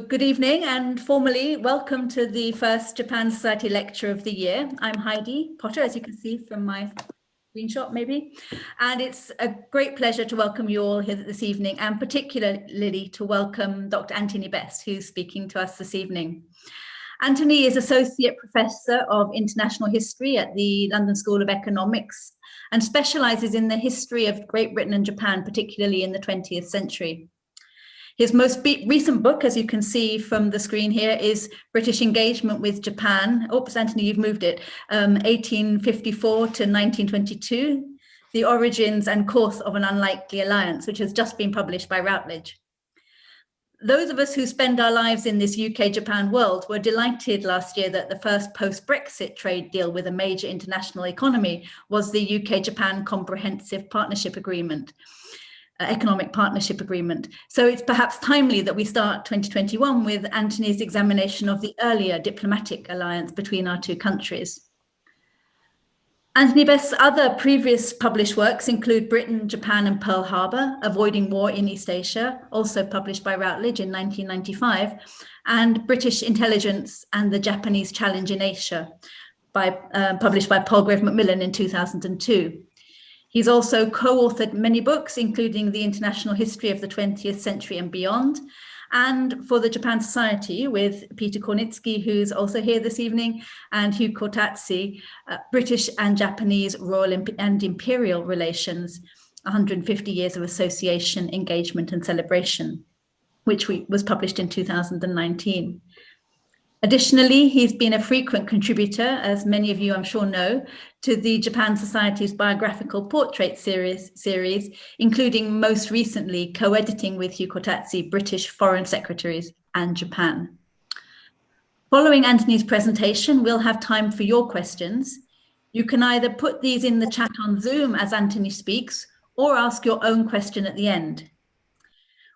Good evening and formally welcome to the first Japan Society lecture of the year. I'm Heidi Potter, as you can see from my screenshot maybe, and it's a great pleasure to welcome you all here this evening, and particularly to welcome Dr. Antony Best, who's speaking to us this evening. Antony is Associate Professor of International History at the London School of Economics and specialises in the history of Great Britain and Japan, particularly in the 20th century. His most recent book, as you can see from the screen here, is British Engagement with Japan. Oops, Antony, you've moved it. 1854 to 1922, The Origins and Course of an Unlikely Alliance, which has just been published by Routledge. Those of us who spend our lives in this UK-Japan world were delighted last year that the first post-Brexit trade deal with a major international economy was the UK-Japan Comprehensive Partnership Agreement. Economic Partnership Agreement. So it's perhaps timely that we start 2021 with Antony's examination of the earlier diplomatic alliance between our two countries. Antony Best's other previous published works include Britain, Japan and Pearl Harbor, Avoiding War in East Asia, also published by Routledge in 1995, and British Intelligence and the Japanese Challenge in Asia, published by Palgrave Macmillan in 2002. He's also co-authored many books, including The International History of the 20th Century and Beyond, and for the Japan Society with Peter Kornitsky, who's also here this evening, and Hugh Kortatsi, British and Japanese Royal and Imperial Relations, 150 Years of Association, Engagement and Celebration, which was published in 2019. Additionally, he's been a frequent contributor, as many of you I'm sure know, to the Japan Society's biographical portrait series, including most recently co-editing with Hugh Kortatsi, British Foreign Secretaries and Japan. Following Antony's presentation, we'll have time for your questions. You can either put these in the chat on Zoom as Antony speaks, or ask your own question at the end.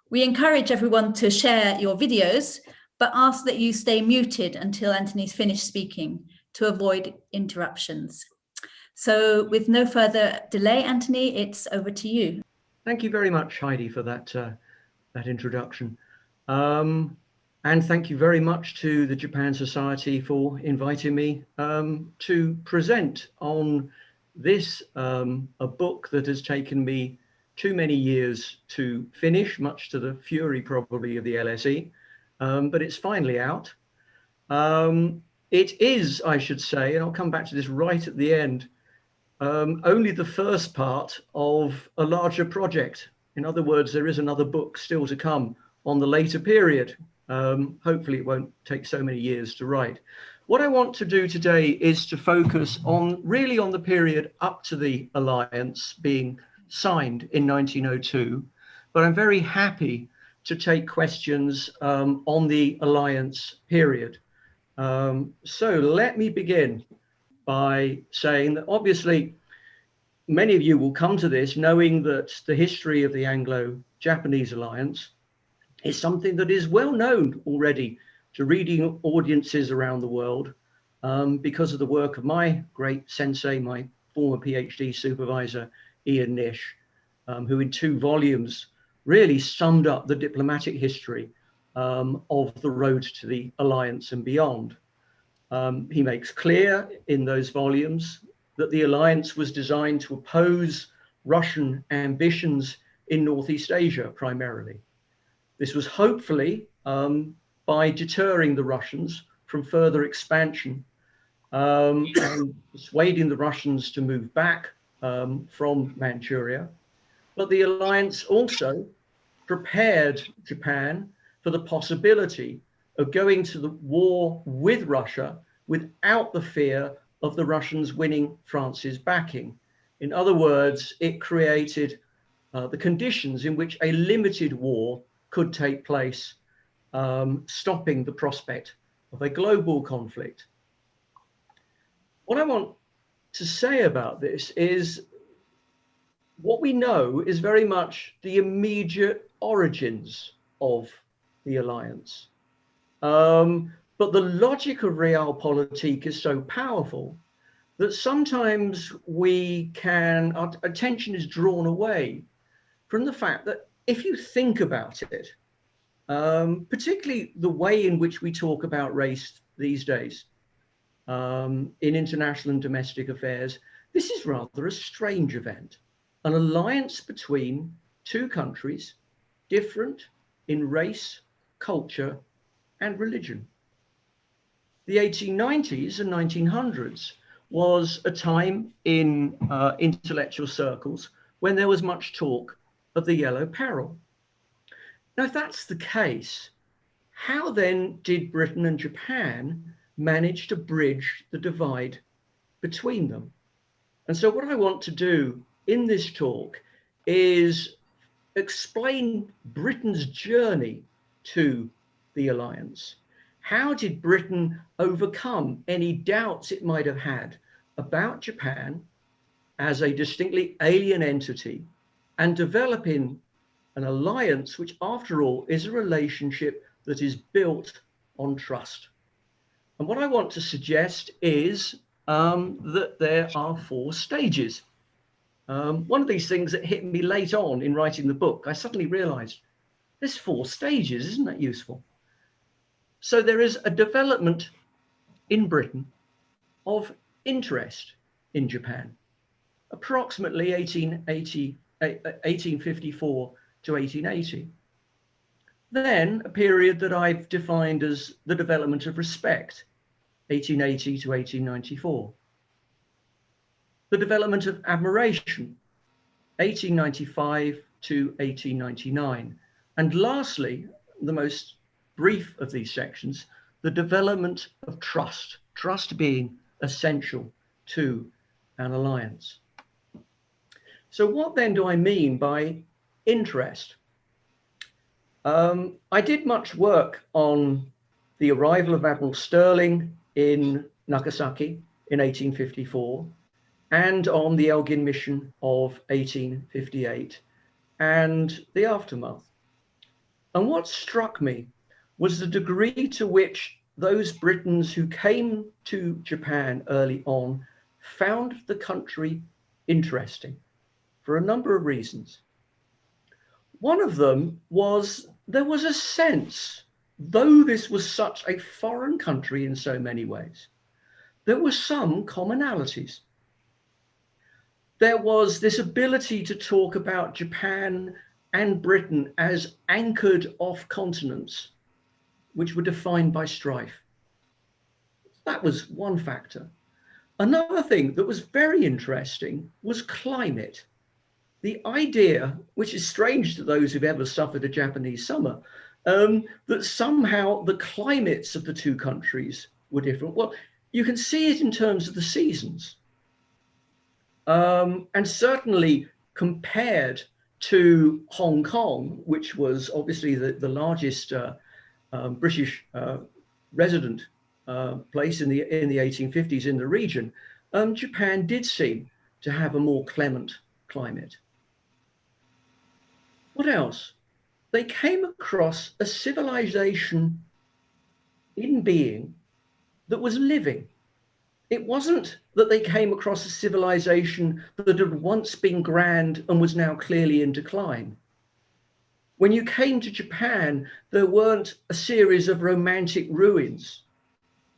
We encourage everyone to share your videos, but ask that you stay muted until Antony's finished speaking to avoid interruptions. So with no further delay, Antony, it's over to you. Thank you very much, Heidi, for that introduction. And thank you very much to the Japan Society for inviting me to present on this, a book that has taken me too many years to finish, much to the fury probably of the LSE. But it's finally out. It is, I should say, and I'll come back to this right at the end, only the first part of a larger project. In other words, there is another book still to come on the later period. Hopefully it won't take so many years to write. What I want to do today is to focus on really on the period up to the alliance being signed in 1902, but I'm very happy to take questions on the alliance period. So let me begin by saying that obviously many of you will come to this knowing that the history of the Anglo-Japanese alliance is something that is well known already to reading audiences around the world because of the work of my great sensei, my former PhD supervisor, Ian Nish, who in 2 volumes really summed up the diplomatic history of the road to the alliance and beyond. He makes clear in those volumes that the alliance was designed to oppose Russian ambitions in Northeast Asia primarily. This was hopefully by deterring the Russians from further expansion and persuading the Russians to move back from Manchuria. But the alliance also prepared Japan for the possibility of going to the war with Russia without the fear of the Russians winning France's backing. In other words, it created the conditions in which a limited war could take place, stopping the prospect of a global conflict. What I want to say about this is what we know is very much the immediate origins of the alliance. But the logic of realpolitik is so powerful that sometimes our attention is drawn away from the fact that if you think about it, particularly the way in which we talk about race these days in international and domestic affairs. This is rather a strange event, an alliance between two countries, different in race, culture, and religion. The 1890s and 1900s was a time in intellectual circles when there was much talk of the Yellow Peril. Now, if that's the case, how then did Britain and Japan manage to bridge the divide between them? And so what I want to do in this talk is explain Britain's journey to the alliance. How did Britain overcome any doubts it might have had about Japan as a distinctly alien entity and developing an alliance, which after all is a relationship that is built on trust? And what I want to suggest is that there are 4 stages. One of these things that hit me late on in writing the book, I suddenly realized there's 4 stages, isn't that useful? So there is a development in Britain of interest in Japan, approximately 1854 to 1880. Then a period that I've defined as the development of respect, 1880 to 1894. The development of admiration, 1895 to 1899. And lastly, the most brief of these sections, the development of trust, trust being essential to an alliance. So what then do I mean by interest? I did much work on the arrival of Admiral Stirling in Nagasaki in 1854 and on the Elgin mission of 1858 and the aftermath. And what struck me was the degree to which those Britons who came to Japan early on found the country interesting for a number of reasons. One of them was there was a sense, though this was such a foreign country in so many ways, there were some commonalities. There was this ability to talk about Japan and Britain as anchored off continents, which were defined by strife. That was one factor. Another thing that was very interesting was climate. The idea, which is strange to those who've ever suffered a Japanese summer, that somehow the climates of the two countries were different. Well, you can see it in terms of the seasons. And certainly compared to Hong Kong, which was obviously the largest British resident place in the 1850s in the region, Japan did seem to have a more clement climate. What else? They came across a civilization in being that was living. It wasn't that they came across a civilization that had once been grand and was now clearly in decline. When you came to Japan, there weren't a series of romantic ruins.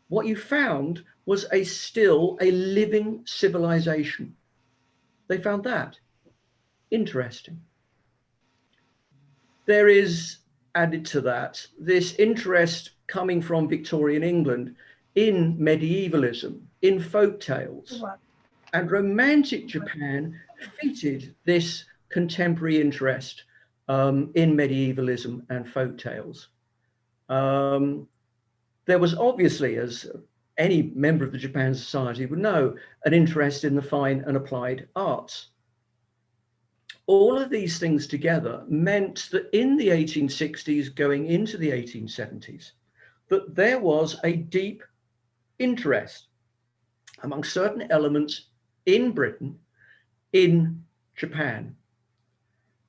What you found was still a living civilization. They found that interesting. There is added to that this interest coming from Victorian England in medievalism, in folk tales. And romantic Japan fitted this contemporary interest in medievalism and folk tales. There was obviously, as any member of the Japan Society would know, an interest in the fine and applied arts. All of these things together meant that in the 1860s, going into the 1870s, that there was a deep interest among certain elements in Britain, in Japan.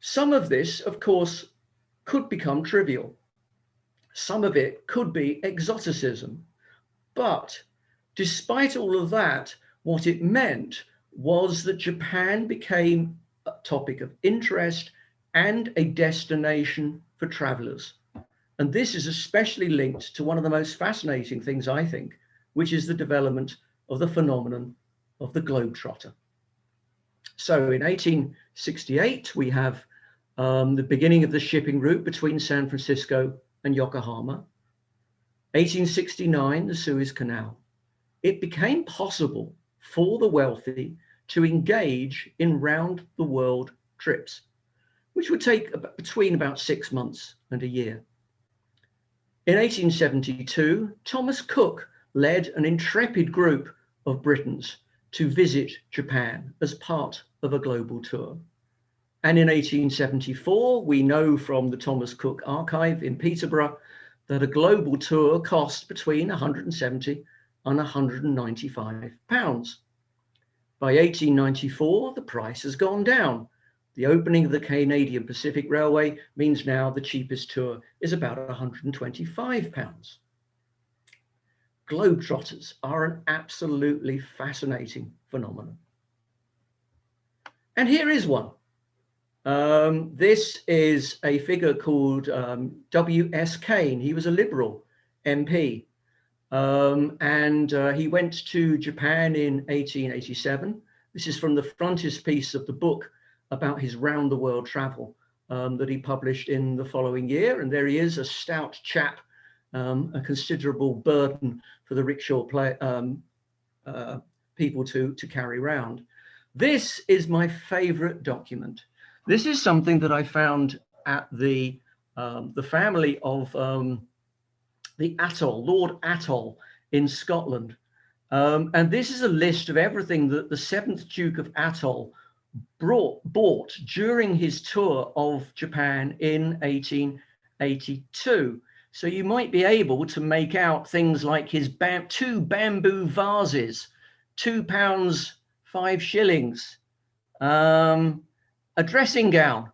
Some of this, of course, could become trivial. Some of it could be exoticism. But despite all of that, what it meant was that Japan became a topic of interest and a destination for travelers. And this is especially linked to one of the most fascinating things, I think, which is the development of the phenomenon of the Globetrotter. So in 1868, we have the beginning of the shipping route between San Francisco and Yokohama. 1869, the Suez Canal. It became possible for the wealthy to engage in round-the-world trips, which would take between about 6 months and a year. In 1872, Thomas Cook led an intrepid group of Britons to visit Japan as part of a global tour. And in 1874, we know from the Thomas Cook archive in Peterborough that a global tour cost between 170 and 195 pounds. By 1894, the price has gone down. The opening of the Canadian Pacific Railway means now the cheapest tour is about 125 pounds. Globetrotters are an absolutely fascinating phenomenon. And here is one. This is a figure called W.S. Kane. He was a Liberal MP. He went to Japan in 1887. This is from the frontispiece of the book about his round-the-world travel that he published in the following year. And there he is, a stout chap, a considerable burden for the rickshaw people to carry around. This is my favorite document. This is something that I found at the family of the Atholl, Lord Atholl in Scotland. And this is a list of everything that the 7th Duke of Atholl bought during his tour of Japan in 1882. So you might be able to make out things like his 2 bamboo vases, £2 5 a dressing gown,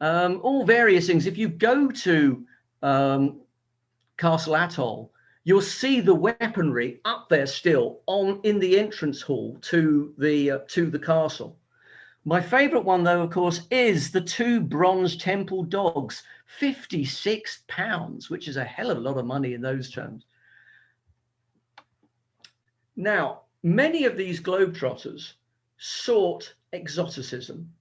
all various things. If you go to Castle Atholl, you'll see the weaponry up there still in the entrance hall to the castle. My favorite one, though, of course, is the 2 bronze temple dogs, £56, which is a hell of a lot of money in those terms. Now, many of these Globetrotters sought exoticism.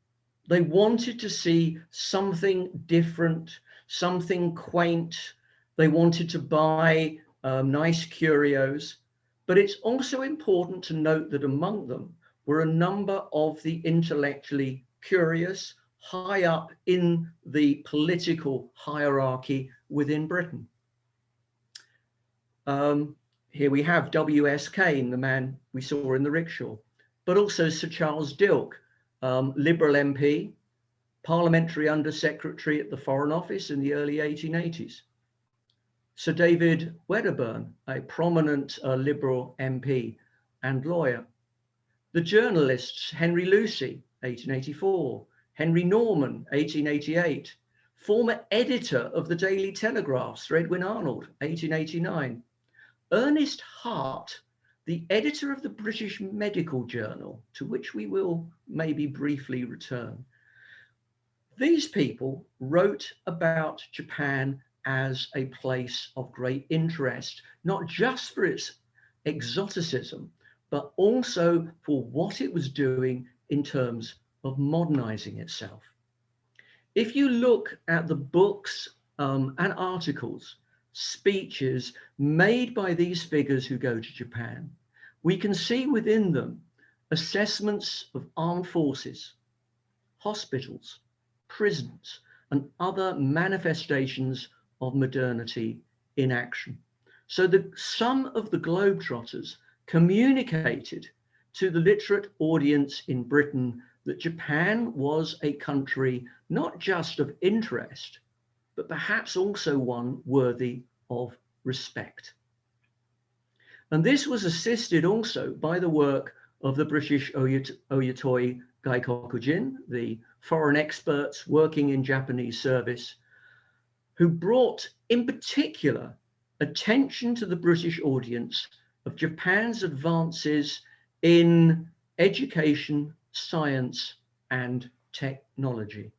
They wanted to see something different, something quaint. They wanted to buy nice curios. But it's also important to note that among them were a number of the intellectually curious, high up in the political hierarchy within Britain. Here we have W.S. Kane, the man we saw in the rickshaw, but also Sir Charles Dilke, Liberal MP, Parliamentary Under Secretary at the Foreign Office in the early 1880s. Sir David Wedderburn, a prominent Liberal MP and lawyer. The journalists Henry Lucy, 1884, Henry Norman, 1888, former editor of the Daily Telegraph, Sir Edwin Arnold, 1889, Ernest Hart, the editor of the British Medical Journal, to which we will maybe briefly return. These people wrote about Japan as a place of great interest, not just for its exoticism, but also for what it was doing in terms of modernizing itself. If you look at the books and articles, speeches made by these figures who go to Japan, we can see within them assessments of armed forces, hospitals, prisons, and other manifestations of modernity in action. So some of the Globetrotters communicated to the literate audience in Britain that Japan was a country not just of interest, but perhaps also one worthy of respect. And this was assisted also by the work of the British Oyatoi Gaikokujin, the foreign experts working in Japanese service, who brought in particular attention to the British audience of Japan's advances in education, science, and technology.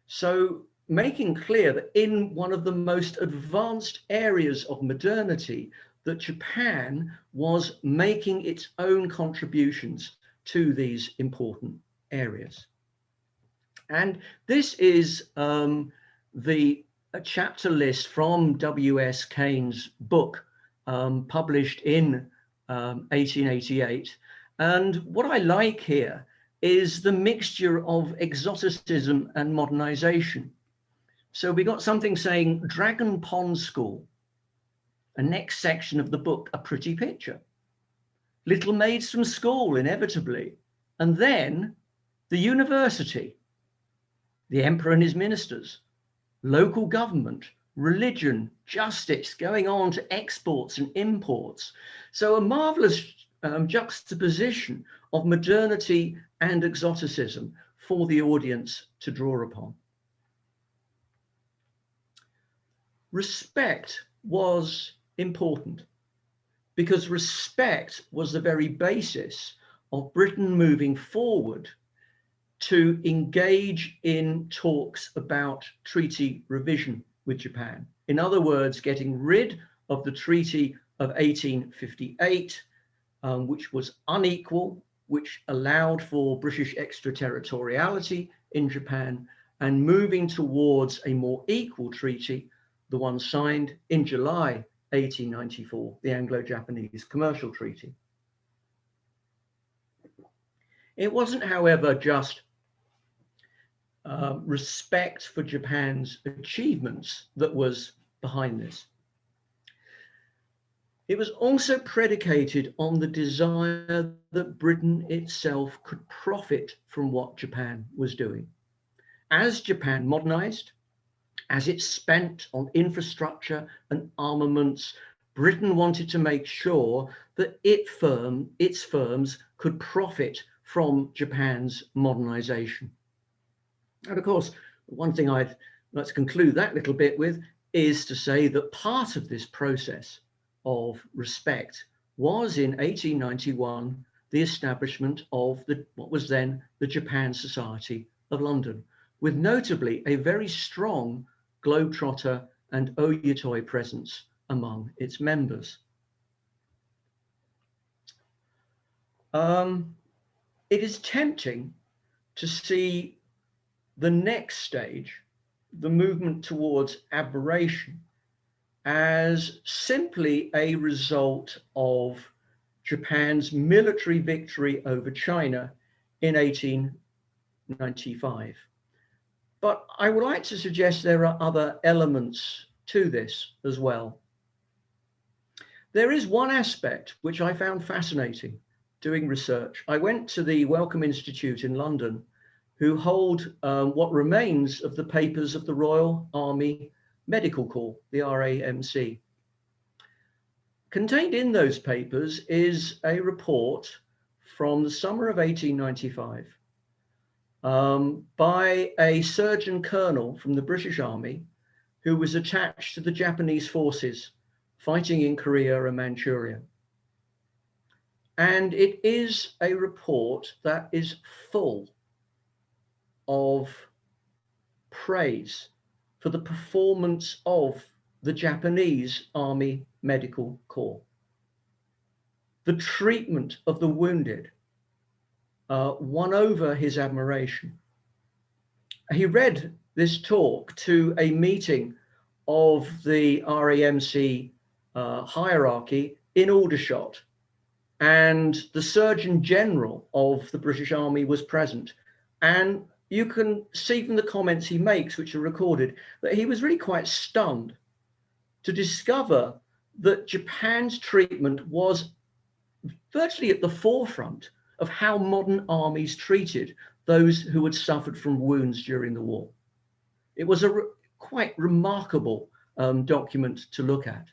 So making clear that in one of the most advanced areas of modernity, that Japan was making its own contributions to these important areas. And this is the chapter list from W.S. Kane's book, published in 1888. And what I like here is the mixture of exoticism and modernization. So we got something saying Dragon Pond School, a next section of the book, a pretty picture. Little maids from school, inevitably. And then the university, the emperor and his ministers, local government, religion, justice, going on to exports and imports. So a marvelous juxtaposition of modernity and exoticism for the audience to draw upon. Respect was important because respect was the very basis of Britain moving forward to engage in talks about treaty revision with Japan. In other words, getting rid of the Treaty of 1858, which was unequal, which allowed for British extraterritoriality in Japan, and moving towards a more equal treaty, the one signed in July 1894, the Anglo-Japanese Commercial Treaty. It wasn't, however, just respect for Japan's achievements that was behind this. It was also predicated on the desire that Britain itself could profit from what Japan was doing. As Japan modernized, as it spent on infrastructure and armaments, Britain wanted to make sure that its firms could profit from Japan's modernization. And of course, one thing I'd like to conclude that little bit with is to say that part of this process of respect was in 1891, the establishment of what was then the Japan Society of London, with notably a very strong Globetrotter and Oyatoi presence among its members. It is tempting to see the next stage, the movement towards aberration, as simply a result of Japan's military victory over China in 1895. But I would like to suggest there are other elements to this as well. There is one aspect which I found fascinating doing research. I went to the Wellcome Institute in London, who hold what remains of the papers of the Royal Army Medical Corps, the RAMC. Contained in those papers is a report from the summer of 1895 by a surgeon colonel from the British Army who was attached to the Japanese forces fighting in Korea and Manchuria. And it is a report that is full of praise for the performance of the Japanese Army Medical Corps. The treatment of the wounded won over his admiration. He read this talk to a meeting of the RAMC hierarchy in Aldershot, and the Surgeon General of the British Army was present. And you can see from the comments he makes, which are recorded, that he was really quite stunned to discover that Japan's treatment was virtually at the forefront of how modern armies treated those who had suffered from wounds during the war. It was a quite remarkable document to look at.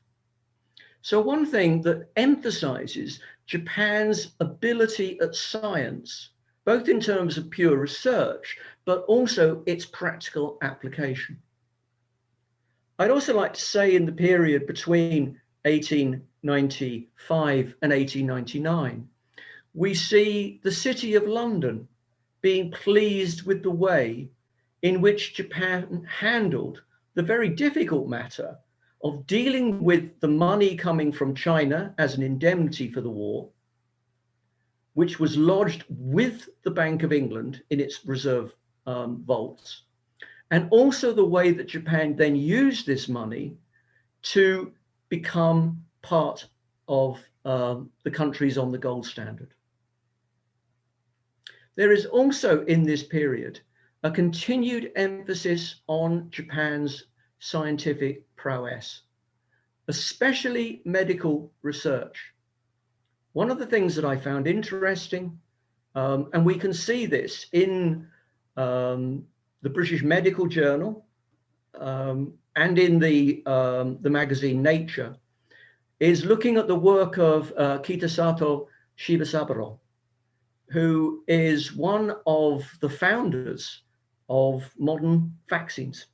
So one thing that emphasizes Japan's ability at science, both in terms of pure research, but also its practical application. I'd also like to say in the period between 1895 and 1899, we see the City of London being pleased with the way in which Japan handled the very difficult matter of dealing with the money coming from China as an indemnity for the war, which was lodged with the Bank of England in its reserve vaults, and also the way that Japan then used this money to become part of the countries on the gold standard. There is also in this period a continued emphasis on Japan's scientific prowess, especially medical research. One of the things that I found interesting, and we can see this in the British Medical Journal and in the magazine Nature, is looking at the work of Kitasato Shibasaburo, who is one of the founders of modern vaccines.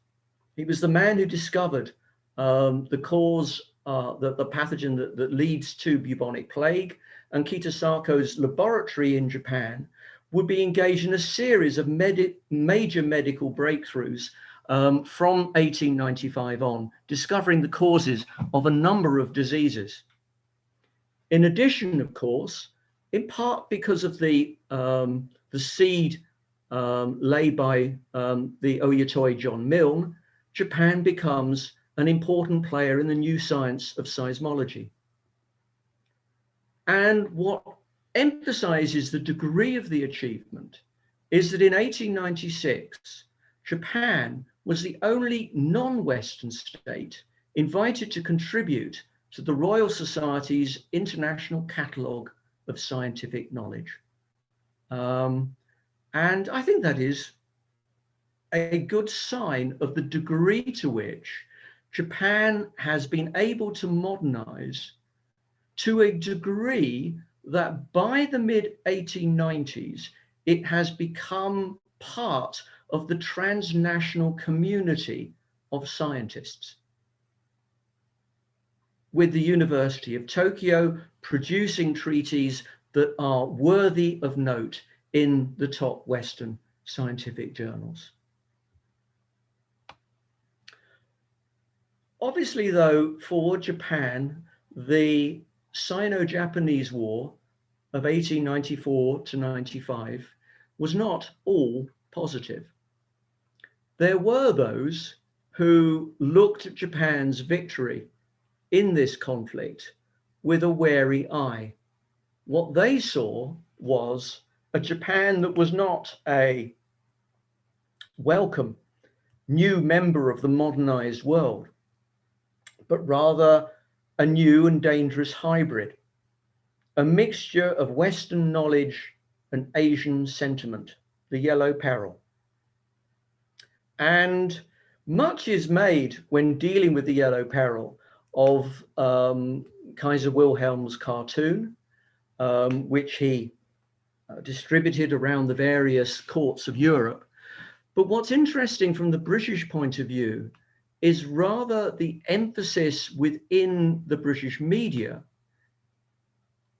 He was the man who discovered the cause, the pathogen that leads to bubonic plague, and Kitasato's laboratory in Japan would be engaged in a series of major medical breakthroughs from 1895 on, discovering the causes of a number of diseases. In addition, of course, in part because of the seed laid by the Oyatoi John Milne, Japan becomes an important player in the new science of seismology. And what emphasizes the degree of the achievement is that in 1896, Japan was the only non-Western state invited to contribute to the Royal Society's International Catalogue of Scientific Knowledge. And I think that is a good sign of the degree to which Japan has been able to modernize to a degree that by the mid-1890s, it has become part of the transnational community of scientists, with the University of Tokyo producing treatises that are worthy of note in the top Western scientific journals. Obviously, though, for Japan, the Sino-Japanese War of 1894 to 95 was not all positive. There were those who looked at Japan's victory in this conflict with a wary eye. What they saw was a Japan that was not a welcome new member of the modernized world, but rather a new and dangerous hybrid, a mixture of Western knowledge and Asian sentiment, the Yellow Peril. And much is made when dealing with the Yellow Peril of Kaiser Wilhelm's cartoon, which he distributed around the various courts of Europe. But what's interesting from the British point of view is rather the emphasis within the British media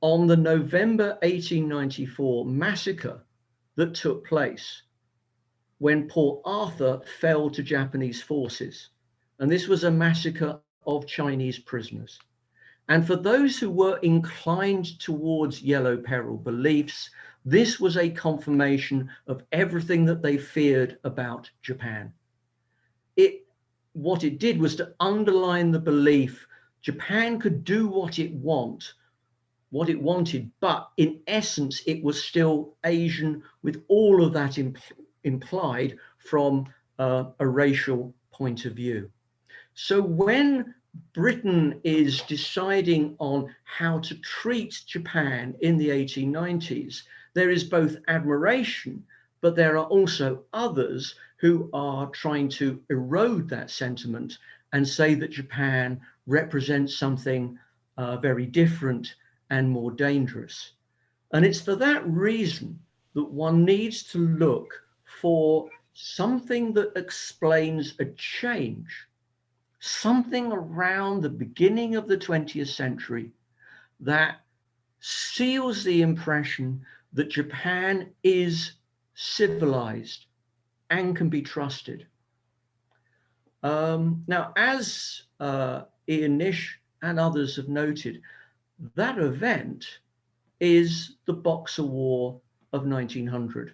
on the November 1894 massacre that took place when Port Arthur fell to Japanese forces. And this was a massacre of Chinese prisoners. And for those who were inclined towards Yellow Peril beliefs, this was a confirmation of everything that they feared about Japan. What it did was to underline the belief Japan could do what it wanted, but in essence, it was still Asian, with all of that implied from a racial point of view. So when Britain is deciding on how to treat Japan in the 1890s, there is both admiration, but there are also others who are trying to erode that sentiment and say that Japan represents something very different and more dangerous. And it's for that reason that one needs to look for something that explains a change, something around the beginning of the 20th century that seals the impression that Japan is civilized and can be trusted. Now, as Ian Nish and others have noted, that event is the Boxer War of 1900.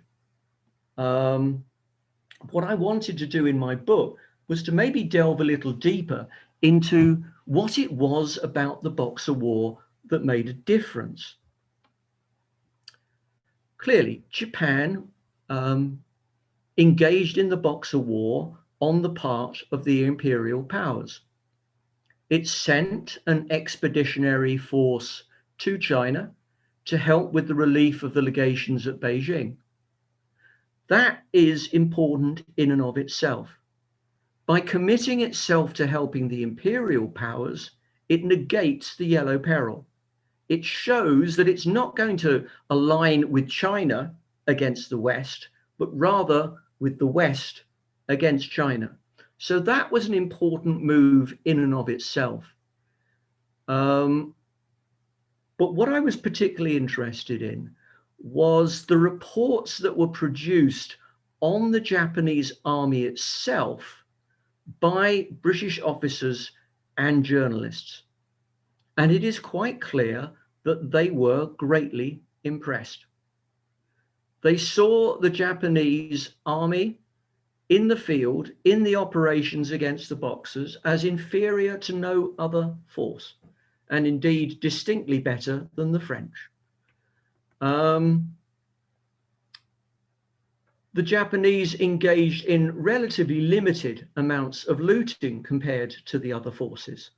What I wanted to do in my book was to maybe delve a little deeper into what it was about the Boxer War that made a difference. Clearly, Japan engaged in the Boxer War on the part of the imperial powers. It sent an expeditionary force to China to help with the relief of the legations at Beijing. That is important in and of itself. By committing itself to helping the imperial powers, it negates the Yellow Peril. It shows that it's not going to align with China against the West, but rather with the West against China. So that was an important move in and of itself. But what I was particularly interested in was the reports that were produced on the Japanese army itself by British officers and journalists. And it is quite clear that they were greatly impressed. They saw the Japanese army in the field, in the operations against the Boxers, as inferior to no other force, and indeed distinctly better than the French. The Japanese engaged in relatively limited amounts of looting compared to the other forces.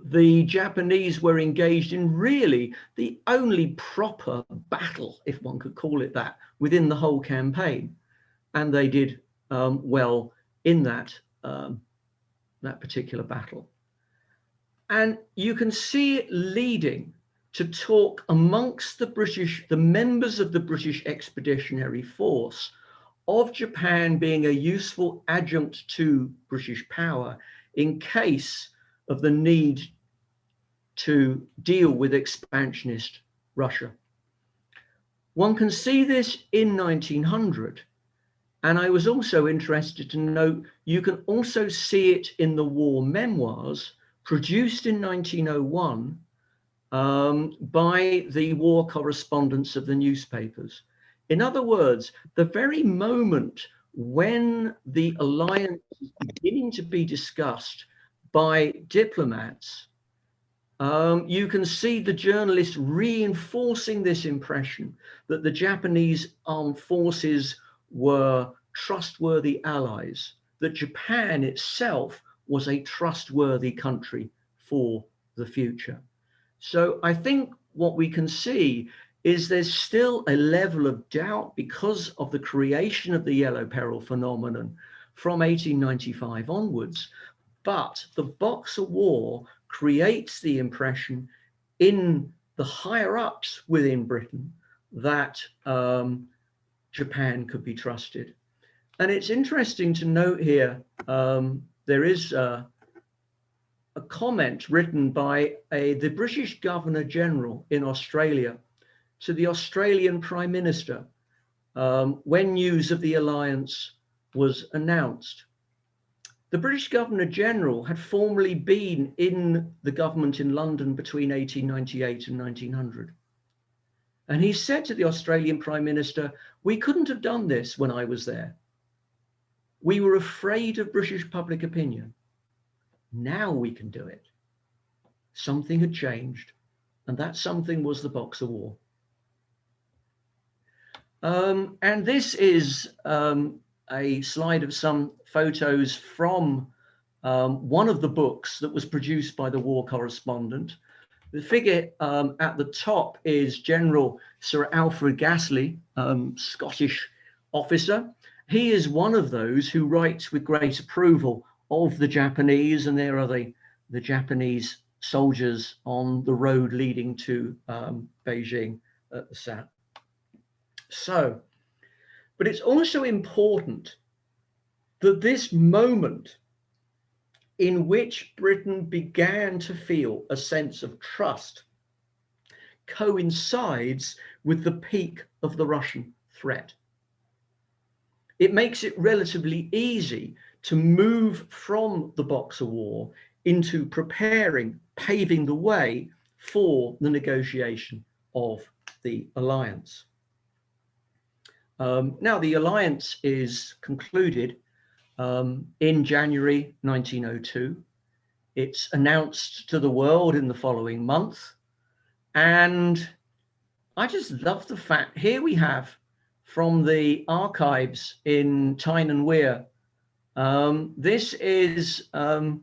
The Japanese were engaged in really the only proper battle, if one could call it that, within the whole campaign. And they did well in that particular battle. And you can see it leading to talk amongst the members of the British Expeditionary Force of Japan being a useful adjunct to British power in case of the need to deal with expansionist Russia. One can see this in 1900. And I was also interested to note, you can also see it in the war memoirs produced in 1901 by the war correspondents of the newspapers. In other words, the very moment when the alliance is beginning to be discussed by diplomats, you can see the journalists reinforcing this impression that the Japanese armed forces were trustworthy allies, that Japan itself was a trustworthy country for the future. So I think what we can see is there's still a level of doubt because of the creation of the Yellow Peril phenomenon from 1895 onwards. But the Boxer War creates the impression in the higher ups within Britain that Japan could be trusted. And it's interesting to note here, there is a comment written by the British Governor General in Australia to the Australian Prime Minister when news of the alliance was announced. The British Governor General had formerly been in the government in London between 1898 and 1900. And he said to the Australian Prime Minister, "We couldn't have done this when I was there. We were afraid of British public opinion. Now we can do it." Something had changed, and that something was the Boxer War. And this is a slide of some photos from one of the books that was produced by the war correspondent. The figure at the top is General Sir Alfred Ghastly, Scottish officer. He is one of those who writes with great approval of the Japanese, and there are the Japanese soldiers on the road leading to Beijing at the south. So, but it's also important that this moment in which Britain began to feel a sense of trust coincides with the peak of the Russian threat. it makes it relatively easy to move from the Boxer War into paving the way for the negotiation of the alliance. Now, the alliance is concluded in January 1902. It's announced to the world in the following month. And I just love the fact, here we have from the archives in Tyne and Wear, this is a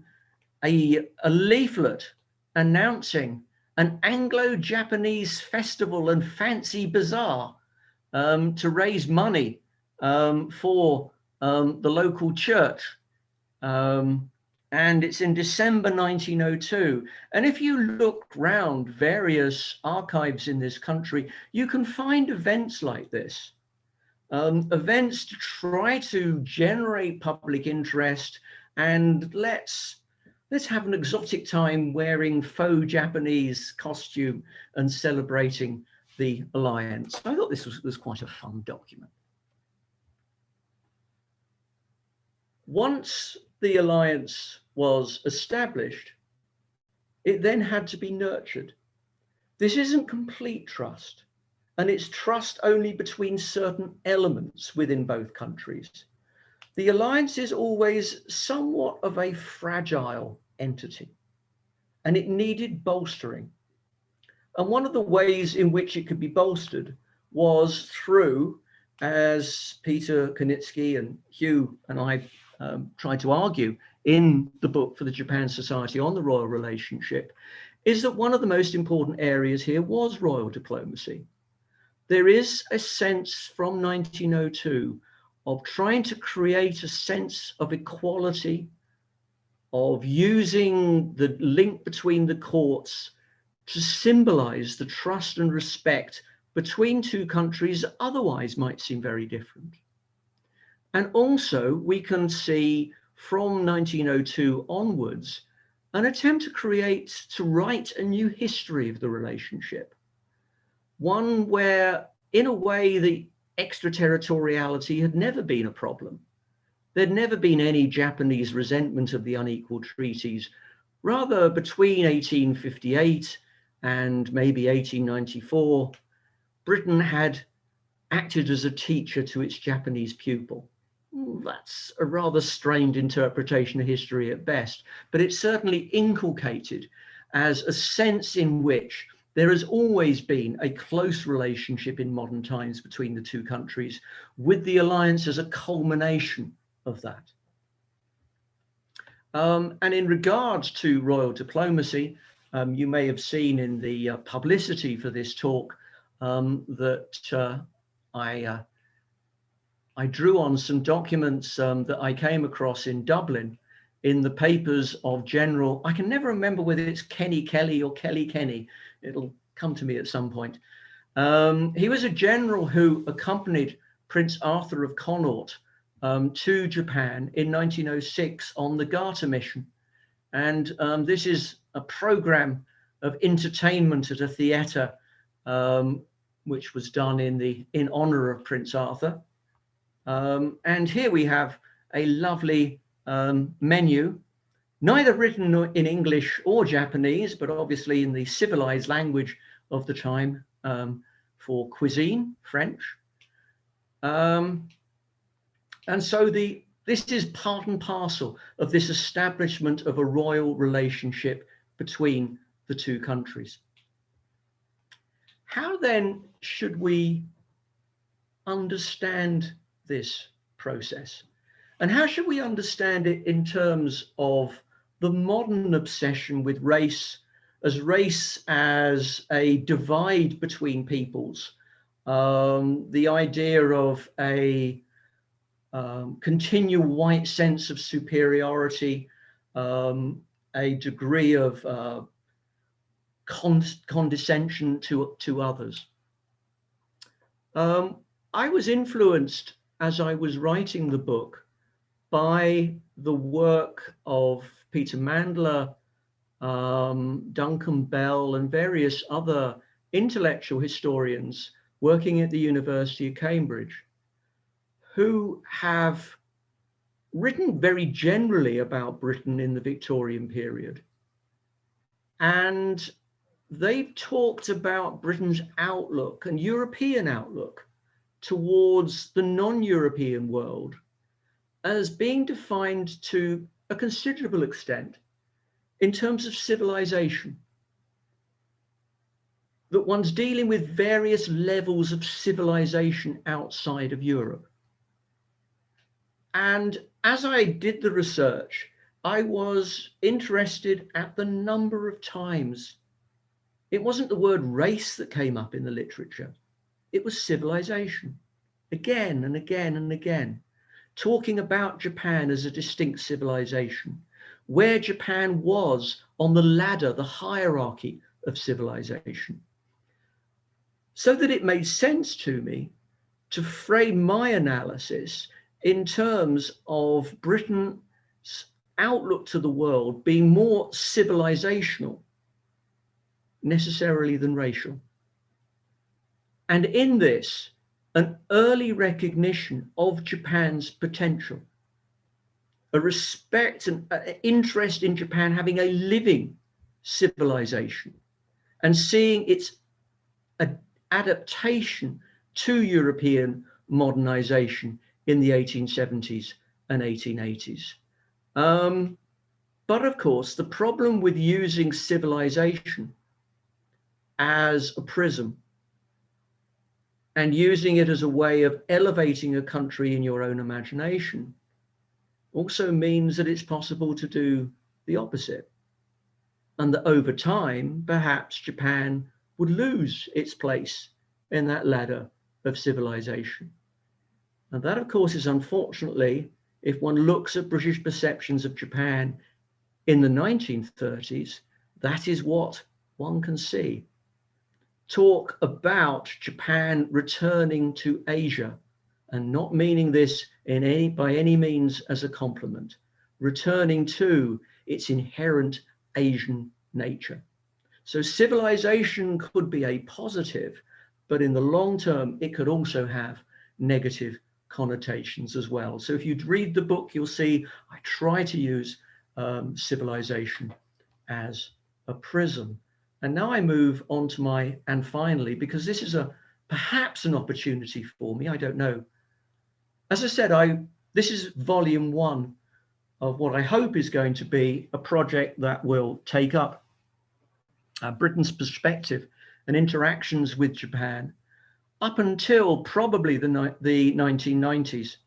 leaflet announcing an Anglo-Japanese festival and fancy bazaar to raise money for the local church. And it's in December 1902. And if you look round various archives in this country, you can find events like this. Events to try to generate public interest, and let's have an exotic time wearing faux Japanese costume and celebrating the alliance. I thought this was quite a fun document. Once the alliance was established, it then had to be nurtured. This isn't complete trust, and it's trust only between certain elements within both countries. The alliance is always somewhat of a fragile entity, and it needed bolstering. And one of the ways in which it could be bolstered was through, as Peter Konitsky and Hugh and I tried to argue in the book for the Japan Society on the royal relationship, is that one of the most important areas here was royal diplomacy. There is a sense from 1902 of trying to create a sense of equality, of using the link between the courts to symbolize the trust and respect between two countries that otherwise might seem very different. And also we can see from 1902 onwards an attempt to write a new history of the relationship. One where, in a way, the extraterritoriality had never been a problem. There'd never been any Japanese resentment of the unequal treaties. Rather, between 1858 and maybe 1894, Britain had acted as a teacher to its Japanese pupil. That's a rather strained interpretation of history at best, but it's certainly inculcated as a sense in which there has always been a close relationship in modern times between the two countries, with the alliance as a culmination of that. And in regards to royal diplomacy, you may have seen in the publicity for this talk that I drew on some documents that I came across in Dublin in the papers of General, I can never remember whether it's Kenny Kelly or Kelly Kenny. It'll come to me at some point. He was a general who accompanied Prince Arthur of Connaught to Japan in 1906 on the Garter mission. And this is a program of entertainment at a theatre which was done in honor of Prince Arthur. And here we have a lovely menu, neither written in English or Japanese, but obviously in the civilized language of the time for cuisine, French. And so this is part and parcel of this establishment of a royal relationship between the two countries. How then should we understand this process? And how should we understand it in terms of the modern obsession with race as a divide between peoples, the idea of a continual white sense of superiority, a degree of condescension to others. I was influenced as I was writing the book by the work of Peter Mandler, Duncan Bell, and various other intellectual historians working at the University of Cambridge, who have written very generally about Britain in the Victorian period. And they've talked about Britain's outlook and European outlook towards the non-European world as being defined to a considerable extent in terms of civilization. That one's dealing with various levels of civilization outside of Europe. And as I did the research, I was interested at the number of times. It wasn't the word race that came up in the literature. It was civilization, again and again and again, talking about Japan as a distinct civilization, where Japan was on the ladder, the hierarchy of civilization. So that it made sense to me to frame my analysis in terms of Britain's outlook to the world being more civilizational necessarily than racial. And in this, an early recognition of Japan's potential, a respect and interest in Japan having a living civilization, and seeing its adaptation to European modernization in the 1870s and 1880s. But of course, the problem with using civilization as a prism and using it as a way of elevating a country in your own imagination also means that it's possible to do the opposite. And that over time, perhaps Japan would lose its place in that ladder of civilization. And that, of course, is unfortunately, if one looks at British perceptions of Japan in the 1930s, that is what one can see. Talk about Japan returning to Asia, and not meaning this by any means as a compliment, returning to its inherent Asian nature. So civilization could be a positive, but in the long term, it could also have negative connotations as well. So if you read the book, you'll see I try to use civilization as a prism. And now I move on to and finally, because this is perhaps an opportunity for me, I don't know. As I said, this is volume 1 of what I hope is going to be a project that will take up Britain's perspective and interactions with Japan up until probably the 1990s.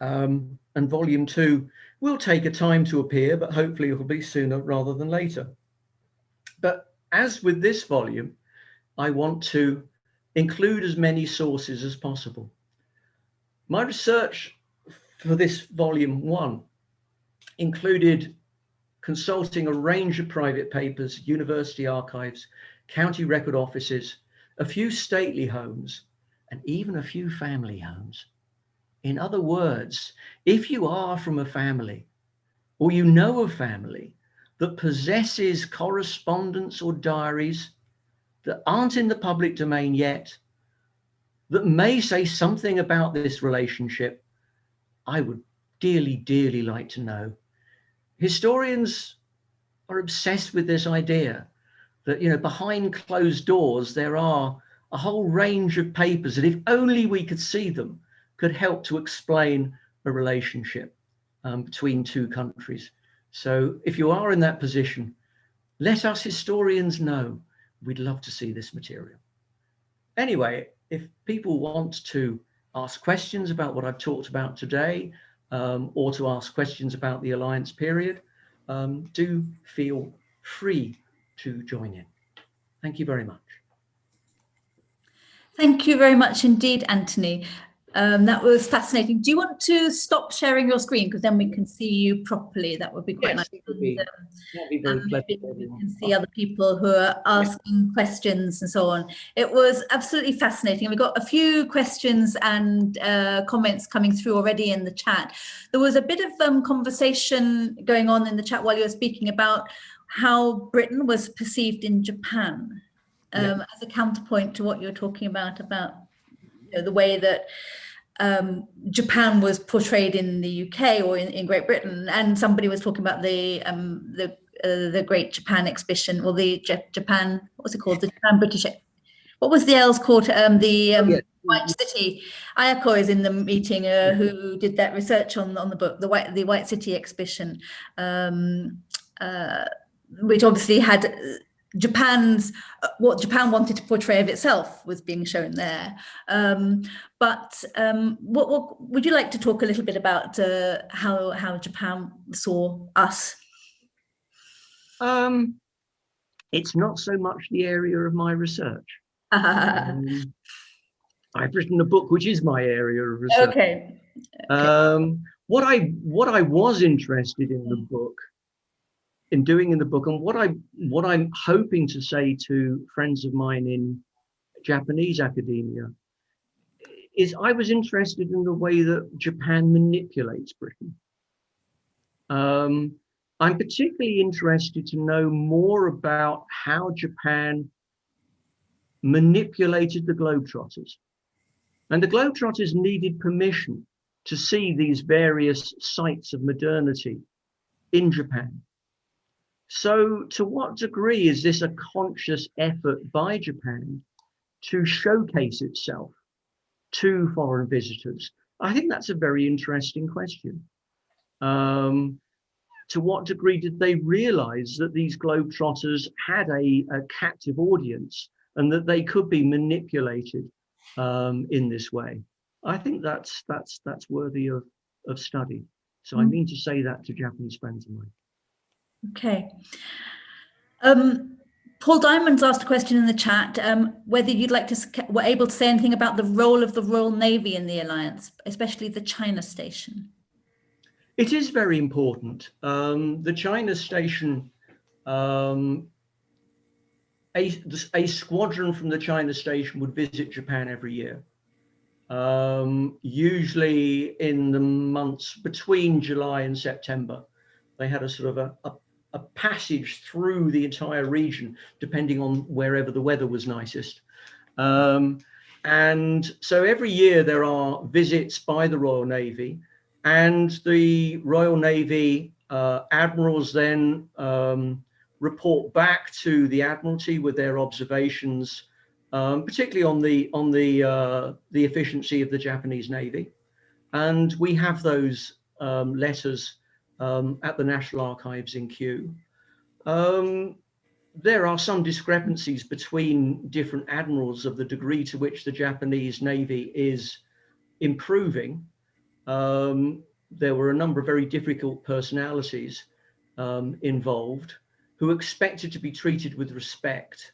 And volume 2 will take a time to appear, but hopefully it will be sooner rather than later. But as with this volume, I want to include as many sources as possible. My research for this volume 1 included consulting a range of private papers, university archives, county record offices, a few stately homes, and even a few family homes. In other words, if you are from a family, or you know a family that possesses correspondence or diaries that aren't in the public domain yet, that may say something about this relationship, I would dearly, dearly like to know. Historians are obsessed with this idea that, behind closed doors, there are a whole range of papers that if only we could see them, could help to explain a relationship between two countries. So if you are in that position, let us historians know. We'd love to see this material. Anyway, if people want to ask questions about what I've talked about today, or to ask questions about the Alliance period, do feel free to join in. Thank you very much. Thank you very much indeed, Anthony. That was fascinating. Do you want to stop sharing your screen, because then we can see you properly? That would be quite nice. That'd be very pleasant. We can see other people who are asking questions and so on. It was absolutely fascinating. We got a few questions and comments coming through already in the chat. There was a bit of conversation going on in the chat while you were speaking about how Britain was perceived in Japan, as a counterpoint to what you're talking about the way that Japan was portrayed in the UK or in Great Britain, and somebody was talking about the Great Japan Exhibition, or the Japan, what was it called? The Japan British. What was the L's called? Yeah. White City. Ayako is in the meeting, who did that research on the book, the White City exhibition, which obviously had Japan's what Japan wanted to portray of itself was being shown there. But what would you like to talk a little bit about how Japan saw us? It's not so much the area of my research. I've written a book which is my area of research. Okay. What I was interested in doing in the book, and what I'm hoping to say to friends of mine in Japanese academia, is I was interested in the way that Japan manipulates Britain. I'm particularly interested to know more about how Japan manipulated the Globetrotters. And the Globetrotters needed permission to see these various sites of modernity in Japan. So to what degree is this a conscious effort by Japan to showcase itself to foreign visitors? I think that's a very interesting question. To what degree did they realize that these Globetrotters had a captive audience and that they could be manipulated in this way? I think that's worthy of study. So I mean to say that to Japanese friends of mine. Okay. Paul Diamond's asked a question in the chat, whether you'd like to were able to say anything about the role of the Royal Navy in the alliance, especially the China station. It is very important. The China station, a squadron from the China station would visit Japan every year, usually in the months between July and September. They had a sort of a passage through the entire region, depending on wherever the weather was nicest. And so every year there are visits by the Royal Navy, and the Royal Navy admirals then report back to the Admiralty with their observations, particularly on the efficiency of the Japanese Navy. And we have those letters at the National Archives in Kew. There are some discrepancies between different admirals of the degree to which the Japanese Navy is improving. There were a number of very difficult personalities involved who expected to be treated with respect.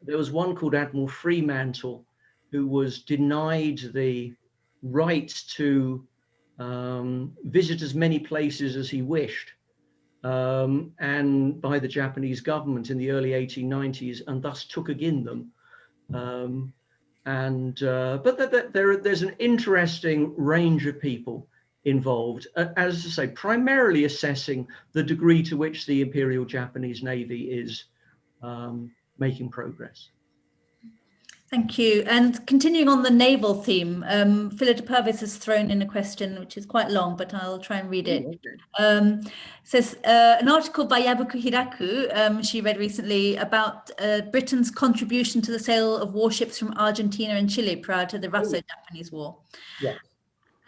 There was one called Admiral Fremantle, who was denied the right to visit as many places as he wished, and by the Japanese government in the early 1890s, and thus took again them. But there's an interesting range of people involved, as I say, primarily assessing the degree to which the Imperial Japanese Navy is making progress. Thank you. And continuing on the naval theme, Philip Purvis has thrown in a question, which is quite long, but I'll try and read it. Says an article by Yabuku Hiraku, she read recently, about Britain's contribution to the sale of warships from Argentina and Chile prior to the Russo-Japanese War. Yeah.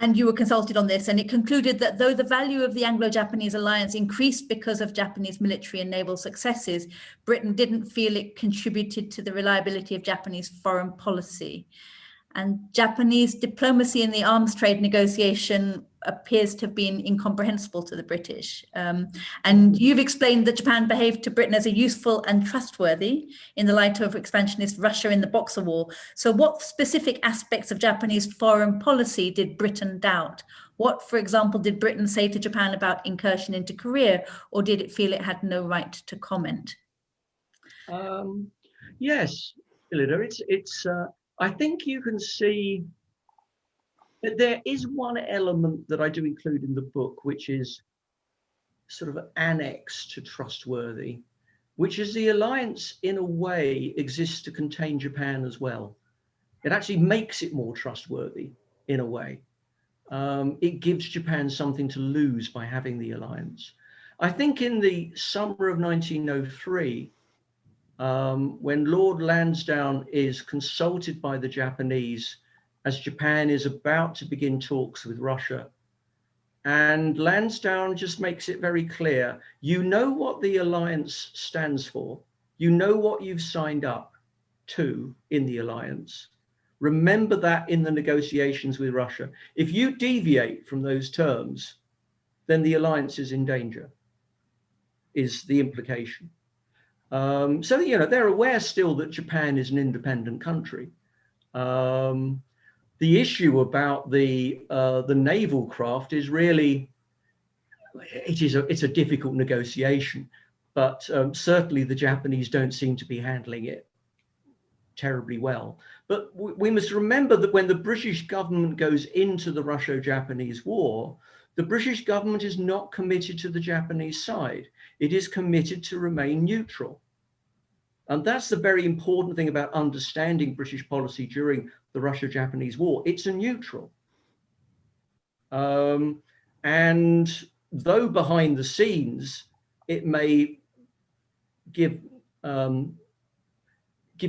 And you were consulted on this, and it concluded that though the value of the Anglo-Japanese alliance increased because of Japanese military and naval successes, Britain didn't feel it contributed to the reliability of Japanese foreign policy. And Japanese diplomacy in the arms trade negotiation appears to have been incomprehensible to the British. And you've explained that Japan behaved to Britain as a useful and trustworthy in the light of expansionist Russia in the Boxer War. So what specific aspects of Japanese foreign policy did Britain doubt? What, for example, did Britain say to Japan about incursion into Korea, or did it feel it had no right to comment? Yes, Elida, I think you can see that there is one element that I do include in the book, which is sort of an annex to trustworthy, which is the alliance in a way exists to contain Japan as well. It actually makes it more trustworthy in a way. it gives Japan something to lose by having the alliance. I think in the summer of 1903, when Lord Lansdowne is consulted by the Japanese as Japan is about to begin talks with Russia, and Lansdowne just makes it very clear, you know what the alliance stands for, you know what you've signed up to in the alliance. Remember that in the negotiations with Russia. If you deviate from those terms, then the alliance is in danger, is the implication. So, you know, they're aware still that Japan is an independent country. The issue about the naval craft is really, it's a difficult negotiation, but certainly the Japanese don't seem to be handling it terribly well. But we must remember that when the British government goes into the Russo-Japanese War, the British government is not committed to the Japanese side. It is committed to remain neutral. And that's the very important thing about understanding British policy during the Russo-Japanese War. It's a neutral. And though behind the scenes, it may give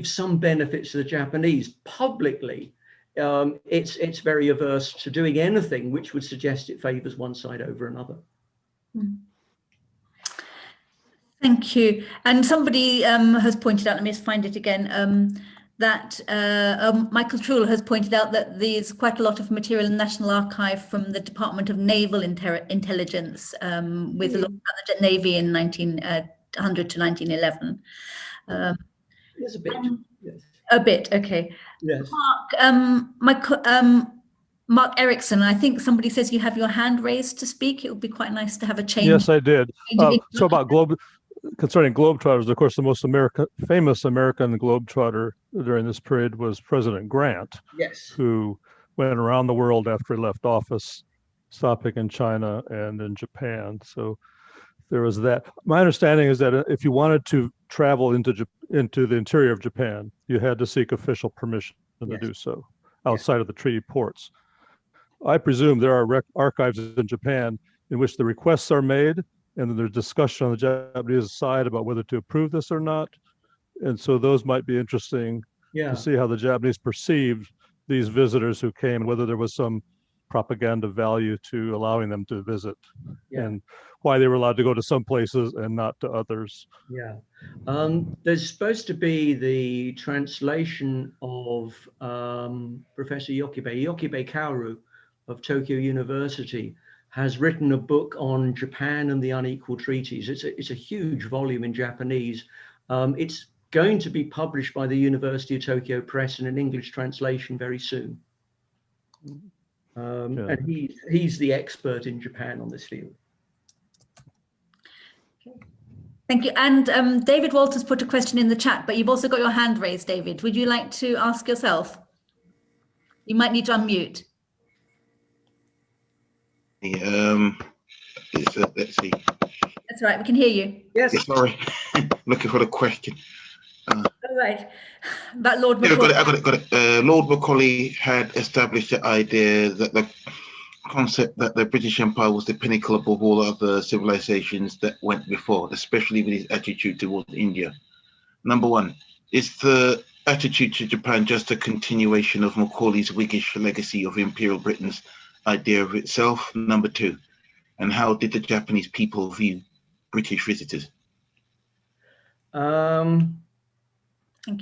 some benefits to the Japanese, publicly, it's very averse to doing anything which would suggest it favors one side over another. Thank you. And somebody has pointed out, let me just find it again, that Michael Truell has pointed out that there's quite a lot of material in the National Archive from the Department of Naval Intelligence with a lot about the Navy in 1900 to 1911. There's a bit, yes. A bit, okay. Yes. Mark Erickson, I think somebody says you have your hand raised to speak. It would be quite nice to have a change. Yes, I did. So about concerning Globetrotters, of course, the most famous American Globetrotter during this period was President Grant, yes, who went around the world after he left office, stopping in China and in Japan. So there was that. My understanding is that if you wanted to travel into the interior of Japan, you had to seek official permission to do so outside of the treaty ports. I presume there are archives in Japan in which the requests are made, and then there's discussion on the Japanese side about whether to approve this or not. And so those might be interesting to see how the Japanese perceived these visitors who came, whether there was some propaganda value to allowing them to visit, and why they were allowed to go to some places and not to others. Yeah. There's supposed to be the translation of Professor Yokibe Kaoru of Tokyo University has written a book on Japan and the unequal treaties. It's a huge volume in Japanese. It's going to be published by the University of Tokyo Press in an English translation very soon. And he's the expert in Japan on this field. Thank you. And David Walters put a question in the chat, but you've also got your hand raised, David. Would you like to ask yourself? You might need to unmute. Let's see. That's all right, we can hear you. Yes. Sorry, looking for the question. All right. About Lord Yeah, Macaulay. I got it. Lord Macaulay had established the idea that the concept that the British Empire was the pinnacle above all other civilizations that went before, especially with his attitude towards India. Number one, is the attitude to Japan just a continuation of Macaulay's Whiggish legacy of Imperial Britain's idea of itself? Number two, and how did the Japanese people view British visitors? I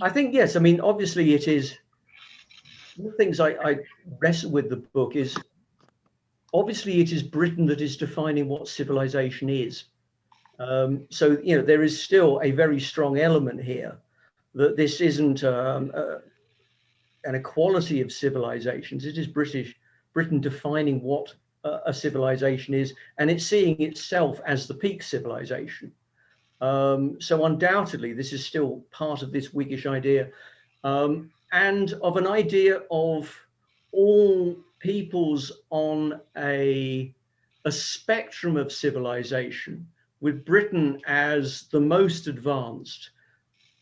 think, yes, I mean, obviously it is, one of the things I wrestle with the book is, obviously it is Britain that is defining what civilization is. So, you know, there is still a very strong element here that this isn't an equality of civilizations. It is Britain defining what a civilization is, and it's seeing itself as the peak civilization. So undoubtedly, this is still part of this Whiggish idea, and of an idea of all peoples on a spectrum of civilization, with Britain as the most advanced,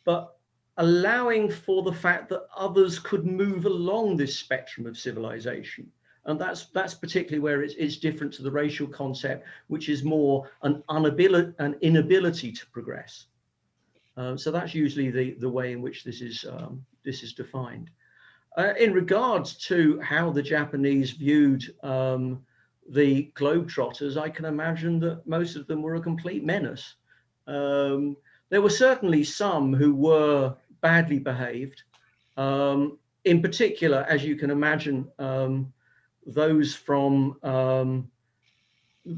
but allowing for the fact that others could move along this spectrum of civilization. And that's particularly where it's different to the racial concept, which is more an inability to progress. So that's usually the way in which this is defined. In regards to how the Japanese viewed the Globetrotters, I can imagine that most of them were a complete menace. There were certainly some who were badly behaved. In particular, as you can imagine, those from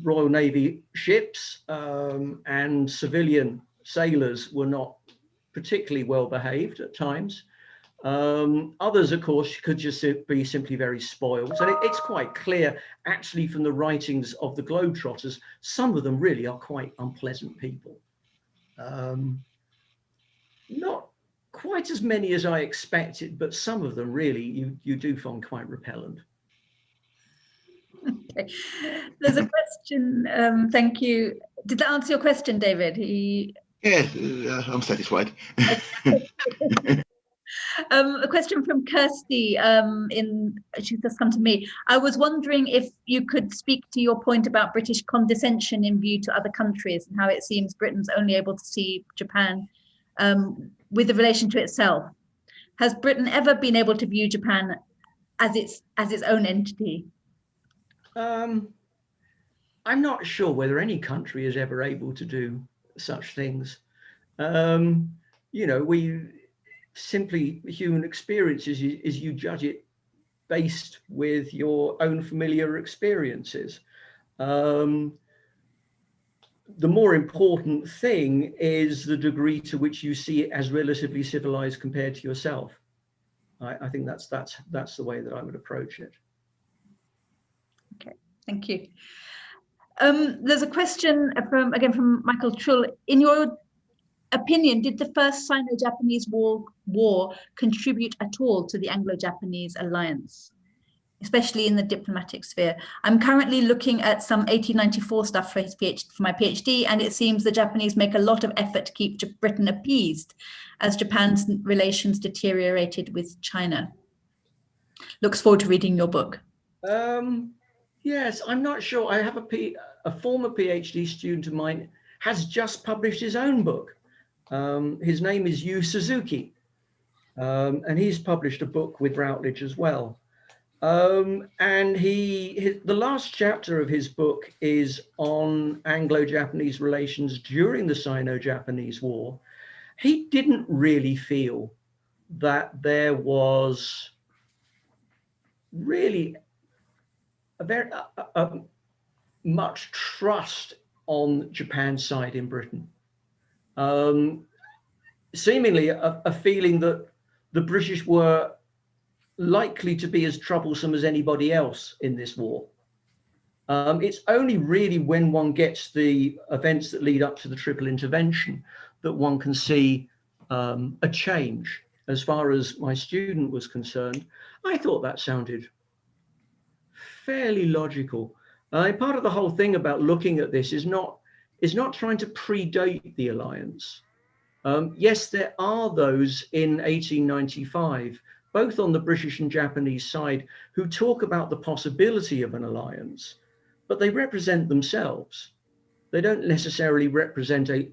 Royal Navy ships and civilian sailors were not particularly well behaved at times. Others, of course, could just be simply very spoiled. And it's quite clear, actually, from the writings of the Globetrotters, some of them really are quite unpleasant people. Not quite as many as I expected, but some of them really you do find quite repellent. Okay. There's a question. Thank you. Did that answer your question, David? Yeah, I'm satisfied. A question from Kirsty. She's just come to me. I was wondering if you could speak to your point about British condescension in view to other countries and how it seems Britain's only able to see Japan with the relation to itself. Has Britain ever been able to view Japan as its own entity? I'm not sure whether any country is ever able to do such things. We simply, human experience is you judge it based with your own familiar experiences. The more important thing is the degree to which you see it as relatively civilized compared to yourself. I think that's the way that I would approach it. Okay, thank you. There's a question from Michael Trull. In your opinion, did the first Sino-Japanese war contribute at all to the Anglo-Japanese alliance, especially in the diplomatic sphere? I'm currently looking at some 1894 stuff for my PhD, and it seems the Japanese make a lot of effort to keep Britain appeased as Japan's relations deteriorated with China. Looks forward to reading your book. Yes, I'm not sure. I have a former PhD student of mine has just published his own book. His name is Yu Suzuki, and he's published a book with Routledge as well. And the last chapter of his book is on Anglo-Japanese relations during the Sino-Japanese War. He didn't really feel that there was really much trust on Japan's side in Britain. Seemingly a feeling that the British were likely to be as troublesome as anybody else in this war. It's only really when one gets the events that lead up to the Triple Intervention that one can see a change. As far as my student was concerned, I thought that sounded fairly logical. Part of the whole thing about looking at this is not trying to predate the alliance. Yes, there are those in 1895, both on the British and Japanese side, who talk about the possibility of an alliance, but they represent themselves. They don't necessarily represent a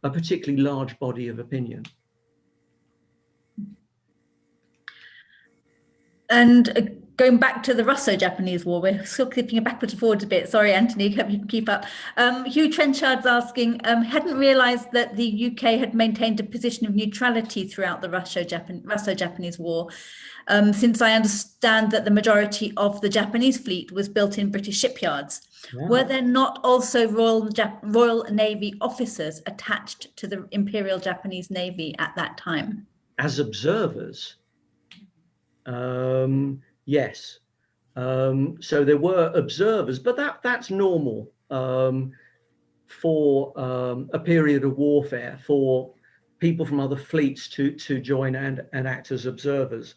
particularly large body of opinion. And going back to the Russo-Japanese War, we're still keeping backwards and forwards a bit. Sorry, Antony, hope you can keep up. Hugh Trenchard's asking, hadn't realised that the UK had maintained a position of neutrality throughout the Russo-Japanese War, since I understand that the majority of the Japanese fleet was built in British shipyards. Yeah. Were there not also Royal Navy officers attached to the Imperial Japanese Navy at that time? As observers? Yes. So there were observers, but that's normal for a period of warfare, for people from other fleets to join and act as observers.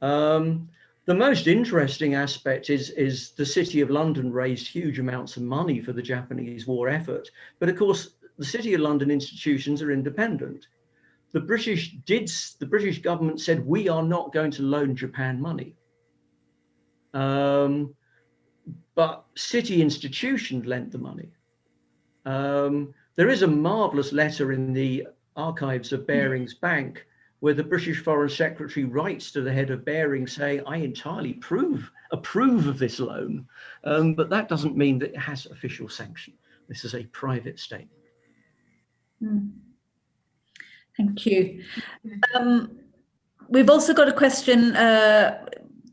The most interesting aspect is the City of London raised huge amounts of money for the Japanese war effort. But of course, the City of London institutions are independent. The British government said, we are not going to loan Japan money. but city institutions lent the money. There is a marvelous letter in the archives of Barings Bank where the British Foreign Secretary writes to the head of Barings saying, I entirely approve of this loan, but that doesn't mean that it has official sanction. This is a private statement. Thank you. We've also got a question,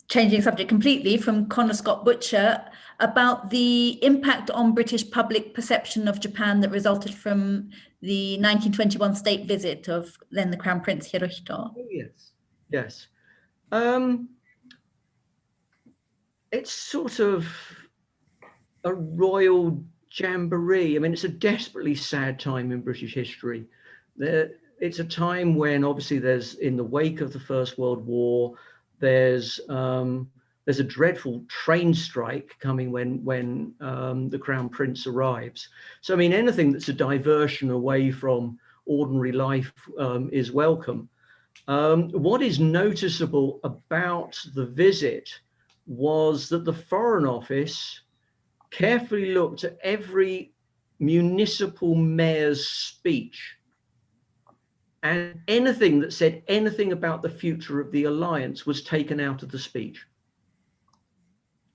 changing subject completely, from Connor Scott Butcher about the impact on British public perception of Japan that resulted from the 1921 state visit of then the Crown Prince Hirohito. Oh, yes, yes. It's sort of a royal jamboree. I mean, it's a desperately sad time in British history. It's a time when obviously there's, in the wake of the First World War, there's a dreadful train strike coming when the Crown Prince arrives. So, I mean, anything that's a diversion away from ordinary life is welcome. What is noticeable about the visit was that the Foreign Office carefully looked at every municipal mayor's speech, and anything that said anything about the future of the alliance was taken out of the speech.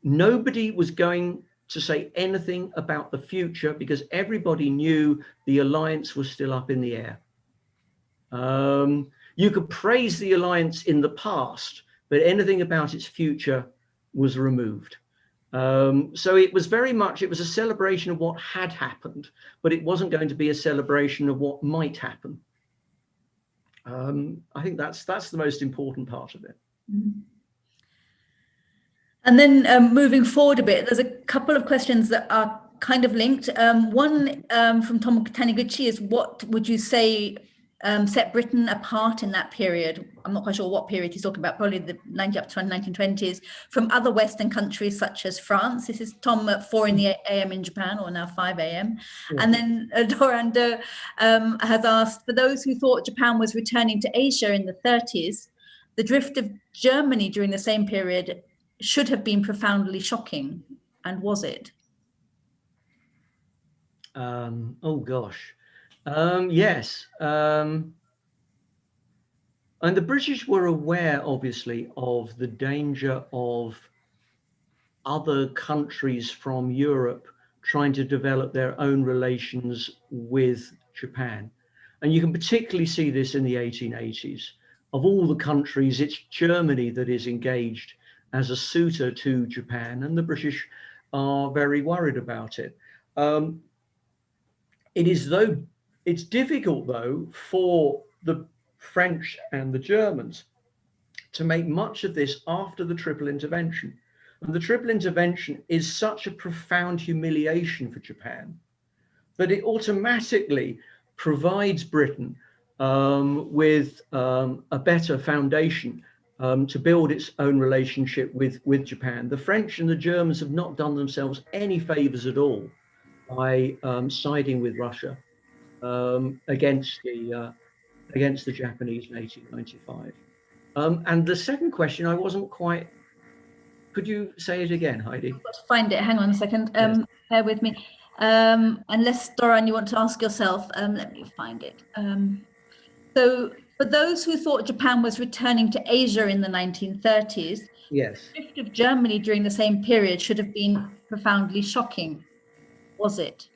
Nobody was going to say anything about the future because everybody knew the alliance was still up in the air. You could praise the alliance in the past, but anything about its future was removed. So it was very much, it was a celebration of what had happened, but it wasn't going to be a celebration of what might happen. I think that's the most important part of it. And then moving forward a bit, there's a couple of questions that are kind of linked. One from Tom Taniguchi is, what would you say set Britain apart in that period? I'm not quite sure what period he's talking about, probably the 1920s, from other Western countries such as France. This is Tom at 4 in the AM in Japan, or now 5 AM. Yeah. And then Dorando has asked, for those who thought Japan was returning to Asia in the 30s, the drift of Germany during the same period should have been profoundly shocking. And was it? Oh gosh. Yes. And the British were aware, obviously, of the danger of other countries from Europe trying to develop their own relations with Japan. And you can particularly see this in the 1880s. Of all the countries, it's Germany that is engaged as a suitor to Japan, and the British are very worried about it. It's difficult, though, for the French and the Germans to make much of this after the Triple Intervention. And the Triple Intervention is such a profound humiliation for Japan that it automatically provides Britain with a better foundation to build its own relationship with Japan. The French and the Germans have not done themselves any favors at all by siding with Russia against the Japanese in 1895. And the second question, I wasn't quite. Could you say it again, Heidi? I've got to find it. Hang on a second. Yes. Bear with me. Unless, Doran, you want to ask yourself, let me find it. So, for those who thought Japan was returning to Asia in the 1930s, yes, the drift of Germany during the same period should have been profoundly shocking. Was it?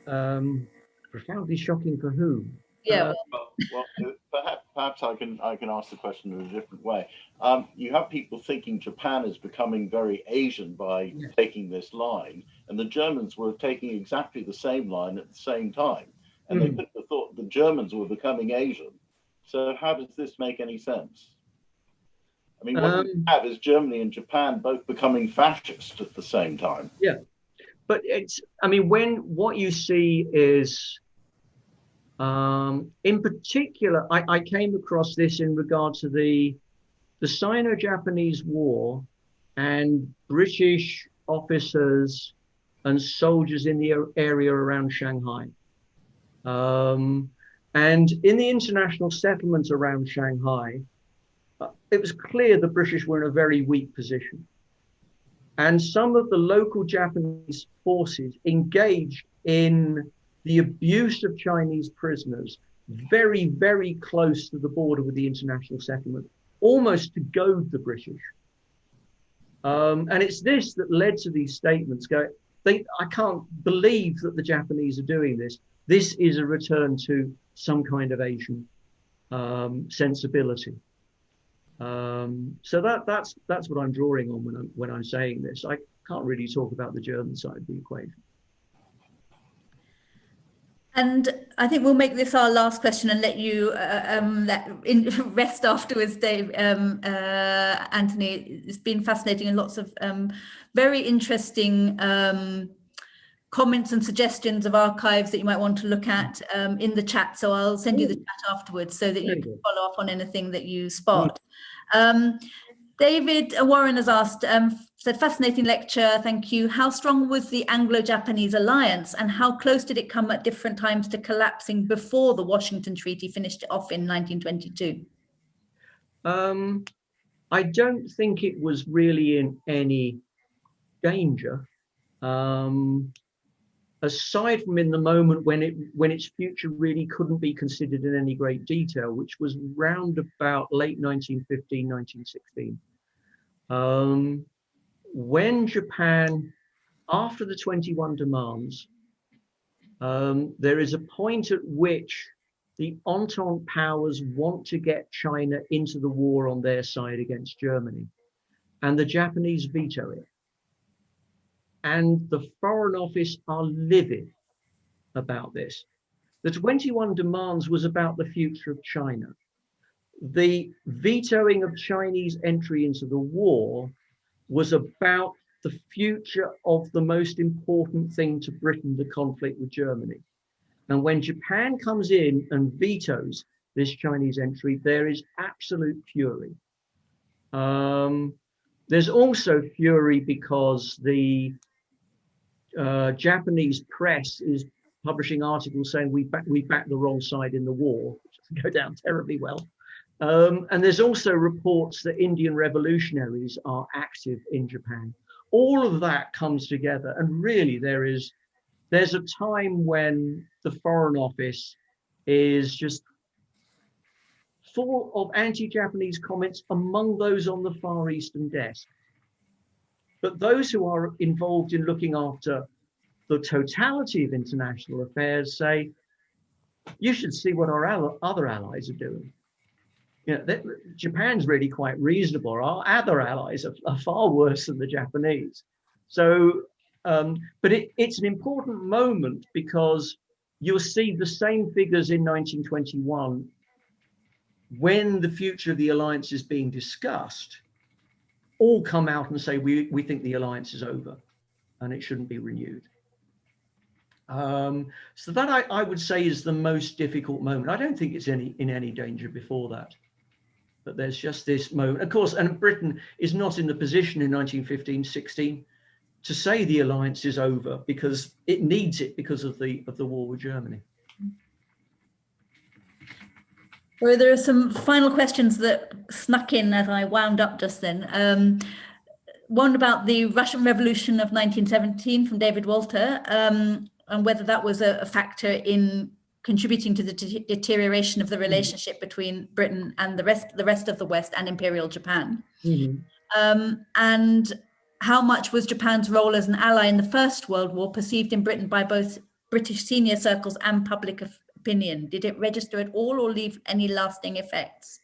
Profoundly shocking for whom? Yeah. Well, perhaps I can ask the question in a different way. You have people thinking Japan is becoming very Asian by taking this line, and the Germans were taking exactly the same line at the same time, and they couldn't have thought the Germans were becoming Asian. So how does this make any sense? I mean, what we have is Germany and Japan both becoming fascist at the same time. Yeah, but it's, I mean, what you see is, in particular, I came across this in regard to the Sino-Japanese War and British officers and soldiers in the area around Shanghai. And in the international settlements around Shanghai, it was clear the British were in a very weak position. And some of the local Japanese forces engaged in the abuse of Chinese prisoners very, very close to the border with the international settlement, almost to goad the British. And it's this that led to these statements going, I can't believe that the Japanese are doing this. This is a return to some kind of Asian sensibility. So that's what I'm drawing on when I'm saying this. I can't really talk about the German side of the equation. And I think we'll make this our last question and let you rest afterwards, Dave. Anthony, it's been fascinating and lots of very interesting comments and suggestions of archives that you might want to look at in the chat. So I'll send you the chat afterwards so that you can follow up on anything that you spot. David Warren has asked, said, fascinating lecture, thank you. How strong was the Anglo-Japanese alliance and how close did it come at different times to collapsing before the Washington Treaty finished it off in 1922? I don't think it was really in any danger. Aside from in the moment when its future really couldn't be considered in any great detail, which was round about late 1915, 1916. When Japan, after the 21 demands, there is a point at which the Entente powers want to get China into the war on their side against Germany, and the Japanese veto it. And the Foreign Office are livid about this. The 21 demands was about the future of China. The vetoing of Chinese entry into the war was about the future of the most important thing to Britain, the conflict with Germany. And when Japan comes in and vetoes this Chinese entry, there is absolute fury. There's also fury because the Japanese press is publishing articles saying we backed the wrong side in the war, which doesn't go down terribly well. And there's also reports that Indian revolutionaries are active in Japan. All of that comes together, and really there's a time when the Foreign Office is just full of anti-Japanese comments among those on the Far Eastern desk. But those who are involved in looking after the totality of international affairs say, you should see what our other allies are doing. You know, Japan's really quite reasonable. Our other allies are far worse than the Japanese. So, but it's an important moment because you'll see the same figures in 1921 when the future of the alliance is being discussed, all come out and say, we think the alliance is over and it shouldn't be renewed. So that I would say is the most difficult moment. I don't think it's in any danger before that. But there's just this moment. Of course, and Britain is not in the position in 1915-16 to say the alliance is over because it needs it because of the war with Germany. Well, there are some final questions that snuck in as I wound up just then. One about the Russian Revolution of 1917 from David Walter, and whether that was a factor in contributing to the deterioration of the relationship between Britain and the rest of the West and Imperial Japan. Mm-hmm. And how much was Japan's role as an ally in the First World War perceived in Britain by both British senior circles and public opinion? Did it register at all or leave any lasting effects?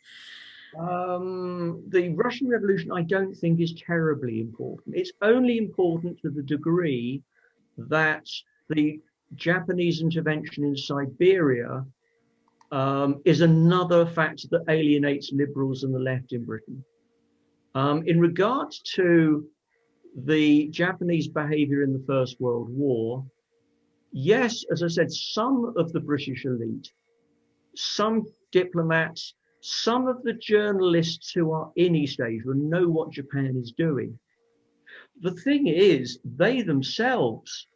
The Russian Revolution, I don't think, is terribly important. It's only important to the degree that the Japanese intervention in Siberia is another factor that alienates liberals and the left in Britain. In regards to the Japanese behavior in the First World War, yes, as I said, some of the British elite, some diplomats, some of the journalists who are in East Asia and know what Japan is doing. The thing is, they themselves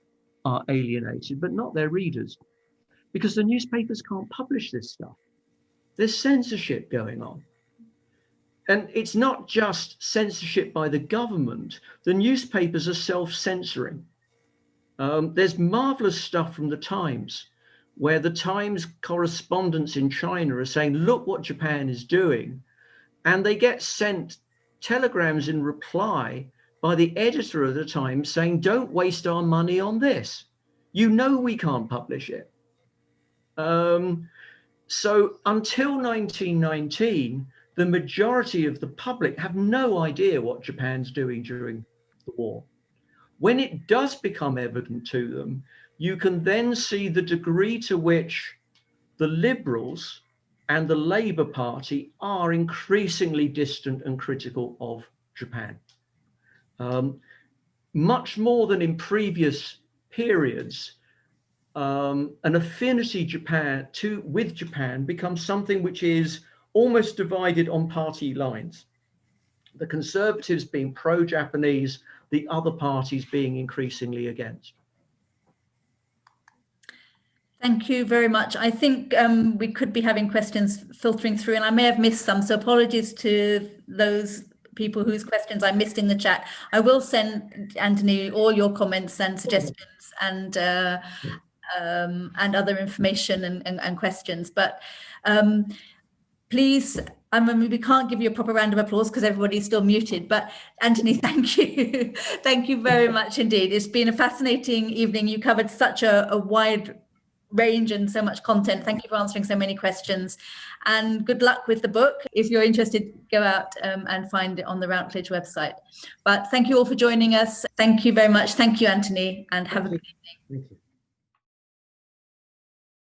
are alienated, but not their readers, because the newspapers can't publish this stuff. There's censorship going on. And it's not just censorship by the government. The newspapers are self-censoring. There's marvelous stuff from the Times, where the Times correspondents in China are saying, look what Japan is doing. And they get sent telegrams in reply by the editor of the Times saying, don't waste our money on this. You know we can't publish it. So until 1919, the majority of the public have no idea what Japan's doing during the war. When it does become evident to them, you can then see the degree to which the Liberals and the Labour Party are increasingly distant and critical of Japan. Much more than in previous periods, an affinity with Japan becomes something which is almost divided on party lines. The Conservatives being pro-Japanese, the other parties being increasingly against. Thank you very much. I think we could be having questions filtering through, and I may have missed some, so apologies to those people whose questions I missed in the chat. I will send Anthony all your comments and suggestions and other information and questions, but please, I mean, we can't give you a proper round of applause because everybody's still muted, but Anthony, thank you. Thank you very much indeed. It's been a fascinating evening. You covered such a wide range and so much content. Thank you for answering so many questions, and good luck with the book. If you're interested, go out and find it on the Routledge website. But thank you all for joining us. Thank you very much. Thank you, Anthony, and have a good evening. Thank you.